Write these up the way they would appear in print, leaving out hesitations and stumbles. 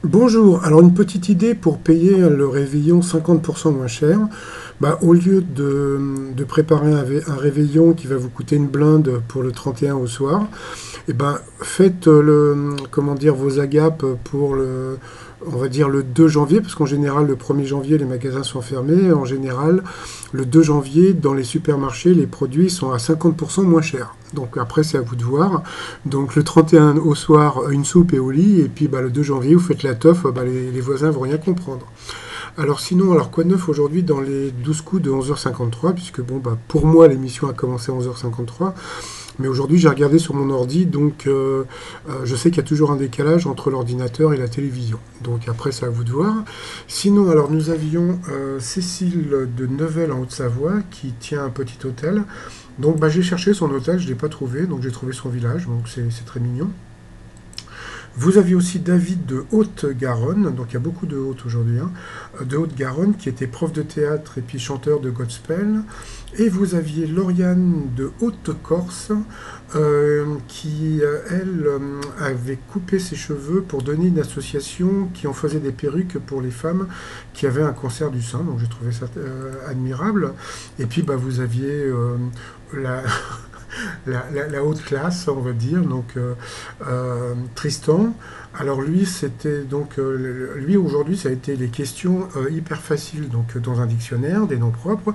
Bonjour, alors une petite idée pour payer le réveillon 50% moins cher. Au lieu de préparer un réveillon qui va vous coûter une blinde pour le 31 au soir, faites comment dire, vos agapes pour on va dire le 2 janvier, parce qu'en général le 1er janvier les magasins sont fermés. En général, le 2 janvier dans les supermarchés, les produits sont à 50% moins chers. Donc après c'est à vous de voir. Donc le 31 au soir, une soupe et au lit, et puis le 2 janvier vous faites la teuf, les voisins vont rien comprendre. Alors sinon, alors quoi de neuf aujourd'hui dans les 12 coups de 11h53, puisque pour moi l'émission a commencé à 11h53, mais aujourd'hui j'ai regardé sur mon ordi, donc je sais qu'il y a toujours un décalage entre l'ordinateur et la télévision. Donc après c'est à vous de voir. Sinon, alors nous avions Cécile de Neuvelle en Haute-Savoie qui tient un petit hôtel. Donc j'ai cherché son hôtel, je ne l'ai pas trouvé, donc j'ai trouvé son village, donc c'est très mignon. Vous aviez aussi David de Haute-Garonne, donc il y a beaucoup de Haute aujourd'hui, hein, de Haute-Garonne, qui était prof de théâtre et puis chanteur de gospel. Et vous aviez Lauriane de Haute-Corse, qui, elle, avait coupé ses cheveux pour donner une association qui en faisait des perruques pour les femmes qui avaient un cancer du sein. Donc j'ai trouvé ça admirable. Et puis vous aviez la... la haute classe, on va dire, donc Tristan. Alors lui, c'était donc lui aujourd'hui, ça a été les questions hyper faciles, donc dans un dictionnaire, des noms propres.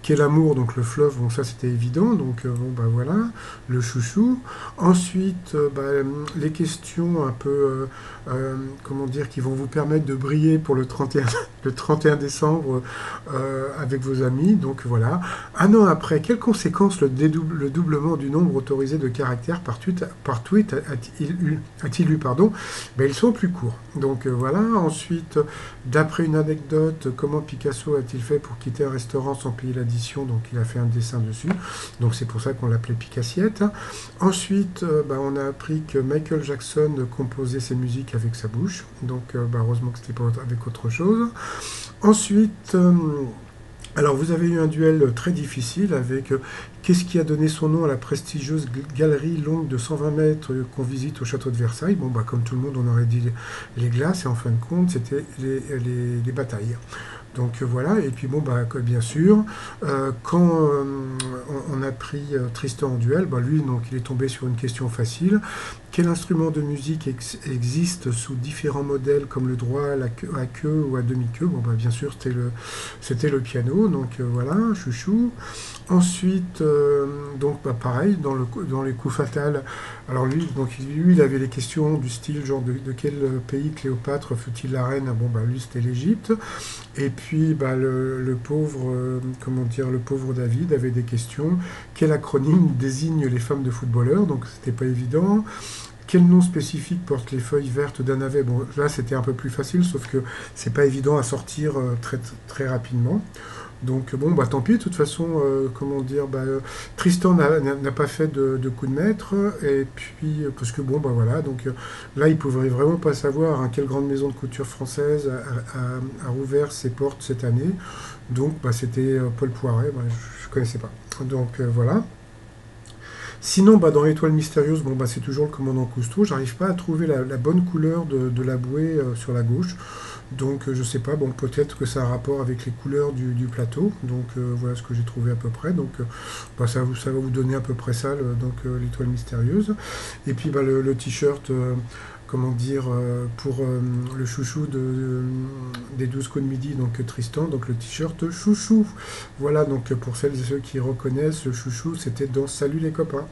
Qu'est l'amour, donc le fleuve, bon ça c'était évident, donc voilà, le chouchou. Ensuite, les questions un peu, comment dire, qui vont vous permettre de briller pour le 31, le 31 décembre avec vos amis, donc voilà. Un an après, quelles conséquences le doublement du nombre autorisé de caractères par tweet a-t-il eu, pardon. Ils sont plus courts. Donc voilà. Ensuite, d'après une anecdote, comment Picasso a-t-il fait pour quitter un restaurant sans payer l'addition? Donc il a fait un dessin dessus. Donc c'est pour ça qu'on l'appelait Picassiette. Ensuite, on a appris que Michael Jackson composait ses musiques avec sa bouche. Donc heureusement que c'était pas avec autre chose. Ensuite, alors vous avez eu un duel très difficile avec qu'est-ce qui a donné son nom à la prestigieuse galerie longue de 120 mètres qu'on visite au château de Versailles. Comme tout le monde, on aurait dit les glaces, et en fin de compte, c'était les batailles. Donc voilà, et puis bien sûr, quand on a pris Tristan en duel, lui, donc il est tombé sur une question facile. Quel instrument de musique existe sous différents modèles comme le droit à queue ou à demi-queue? Bien sûr, c'était le piano, donc voilà, chouchou. Ensuite, pareil, dans les coups fatals, alors lui, il avait les questions du style, genre de quel pays Cléopâtre fut-il la reine? Lui, c'était l'Égypte. Et puis, le pauvre, comment dire, le pauvre David avait des questions. Quel acronyme désigne les femmes de footballeurs? Donc, c'était pas évident. Quel nom spécifique portent les feuilles vertes d'un navet? Là, c'était un peu plus facile, sauf que c'est pas évident à sortir très, très rapidement. Donc tant pis, de toute façon, comment dire, Tristan n'a pas fait de coup de maître, et puis, parce que voilà, donc là, il ne pouvait vraiment pas savoir quelle grande maison de couture française a rouvert ses portes cette année. Donc c'était Paul Poiret, je ne connaissais pas. Donc voilà. Sinon, dans l'étoile mystérieuse, c'est toujours le commandant Cousteau. J'arrive pas à trouver la bonne couleur de la bouée sur la gauche. Donc je sais pas, peut-être que ça a un rapport avec les couleurs du plateau. Donc voilà ce que j'ai trouvé à peu près. Donc ça va vous donner à peu près ça, l'étoile mystérieuse. Et puis le t-shirt, comment dire, pour le chouchou des 12 coups de midi, donc Tristan, donc le t-shirt chouchou. Voilà, donc pour celles et ceux qui reconnaissent, le chouchou, c'était dans Salut les copains.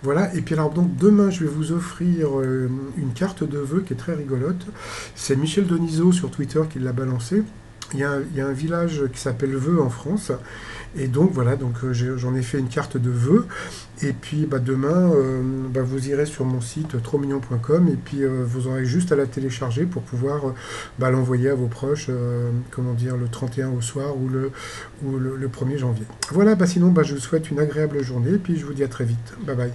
Voilà, et puis alors donc demain, je vais vous offrir une carte de vœux qui est très rigolote. C'est Michel Denisot sur Twitter qui l'a balancé. Il y a un village qui s'appelle Veux en France. Et donc voilà, j'en ai fait une carte de vœux. Et puis demain, vous irez sur mon site trotsmignon.com et puis vous aurez juste à la télécharger pour pouvoir l'envoyer à vos proches, comment dire, le 31 au soir ou le 1er janvier. Voilà, sinon je vous souhaite une agréable journée et puis je vous dis à très vite. Bye bye.